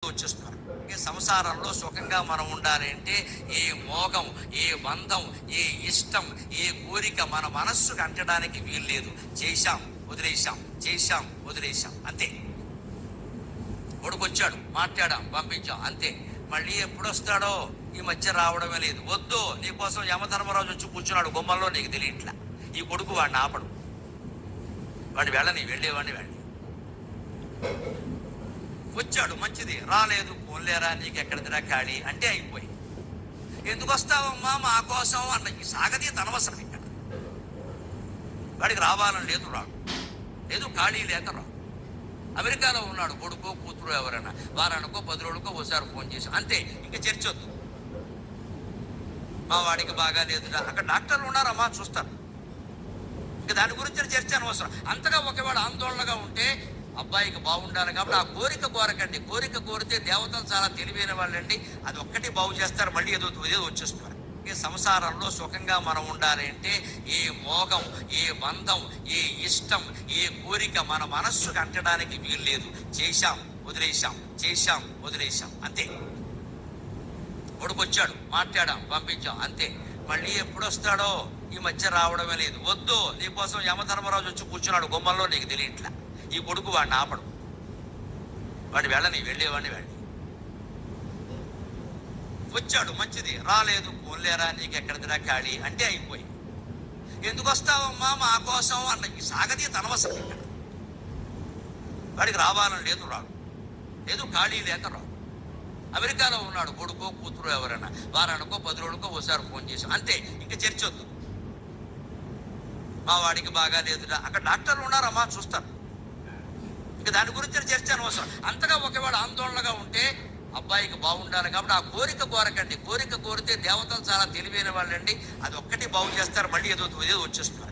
వచ్చేస్తున్నారు. సంసారంలో సుఖంగా మనం ఉండాలి అంటే ఏ మోగం, ఏ బంధం, ఏ ఇష్టం, ఏ కోరిక మన మనస్సుకు అంటడానికి వీల్లేదు. చేశాం వదిలేశాం, చేశాం వదిలేశాం, అంతే. కొడుకొచ్చాడు, మాట్లాడాం, పంపించాం, అంతే. మళ్ళీ ఎప్పుడు వస్తాడో ఈ మధ్య రావడమే లేదు. వద్దు, నీకోసం యమధర్మరాజు వచ్చి కూర్చున్నాడు గుమ్మల్లో, నీకు తెలియట్లా. ఈ కొడుకు వాడిని ఆపడు, వాడిని వెళ్ళని, వెళ్ళేవాడిని వెళ్ళి వచ్చాడు, మంచిది. రాలేదు, పోన్లేరా నీకెక్కడిదిరా ఖాళీ అంటే అయిపోయి. ఎందుకు వస్తావమ్మా మా కోసం అన్న ఈ సాగతీత అనవసరం. ఇక్కడ వాడికి రావాలని లేదు, రాడు. లేదు, ఖాళీ లేక రాడు. అమెరికాలో ఉన్నాడు, కొడుకో కూతురు ఎవరైనా వారానికో 10 రోజులకో ఒకసారి ఫోన్ చేసి, అంతే. ఇంకా చర్చ వద్దు. మా వాడికి బాగా లేదురా, అక్కడ డాక్టర్లు ఉన్నారమ్మా, చూస్తారు. ఇంకా దాని గురించి చర్చ అనవసరం. అంతగా ఒకవేళ ఆందోళనగా ఉంటే అబ్బాయికి బాగుండాలి కాబట్టి ఆ కోరిక కోరకండి. కోరిక కోరితే దేవతలు చాలా తెలివైన వాళ్ళండి, అది ఒక్కటి బాగు చేస్తారు, మళ్ళీ ఏదో వచ్చేస్తున్నారు. సంసారంలో సుఖంగా మనం ఉండాలి అంటే ఏ మోగం, ఏ బంధం, ఏ ఇష్టం, ఏ కోరిక మన మనస్సుకు అంటడానికి వీల్లేదు. చేశాం వదిలేశాం, చేశాం వదిలేశాం, అంతే. కొడుకొచ్చాడు, మాట్లాడాం, పంపించాం, అంతే. మళ్ళీ ఎప్పుడు వస్తాడో ఈ మధ్య రావడమే లేదు. వద్దు, నీకోసం యమధర్మరాజు వచ్చి కూర్చున్నాడు గుమ్మల్లో, నీకు తెలియట్లా. ఈ కొడుకు వాడిని ఆపడు, వాడిని వెళ్ళని, వెళ్ళేవాడిని వెళ్ళి వచ్చాడు, మంచిది. రాలేదు, పోన్లేరా నీకెక్కడిదిరా ఖాళీ అంటే అయిపోయి. ఎందుకు వస్తావమ్మా మా కోసం అన్న ఈ సాగతీత అనవసరం. ఇక్కడ వాడికి రావాలని లేదు, రాడు. లేదు, ఖాళీ లేక రాడు. అమెరికాలో ఉన్నాడు, కొడుకో కూతురు ఎవరైనా వారానికో 10 రోజులకో ఒకసారి ఫోన్ చేసి, అంతే. ఇంకా చర్చ వద్దు. మా వాడికి బాగా లేదురా, అక్కడ డాక్టర్లు ఉన్నారమ్మా, చూస్తారు. ఇంకా దాని గురించి చర్చ అనవసరం. అంతగా ఒకవేళ ఆందోళనగా ఉంటే అబ్బాయికి బాగుండాలి కాబట్టి ఆ కోరిక కోరకండి. కోరిక కోరితే దేవతలు చాలా తెలివైన వాళ్ళండి, అది ఒక్కటి బాగు చేస్తారు, మళ్ళీ ఏదో వచ్చేస్తున్నారు.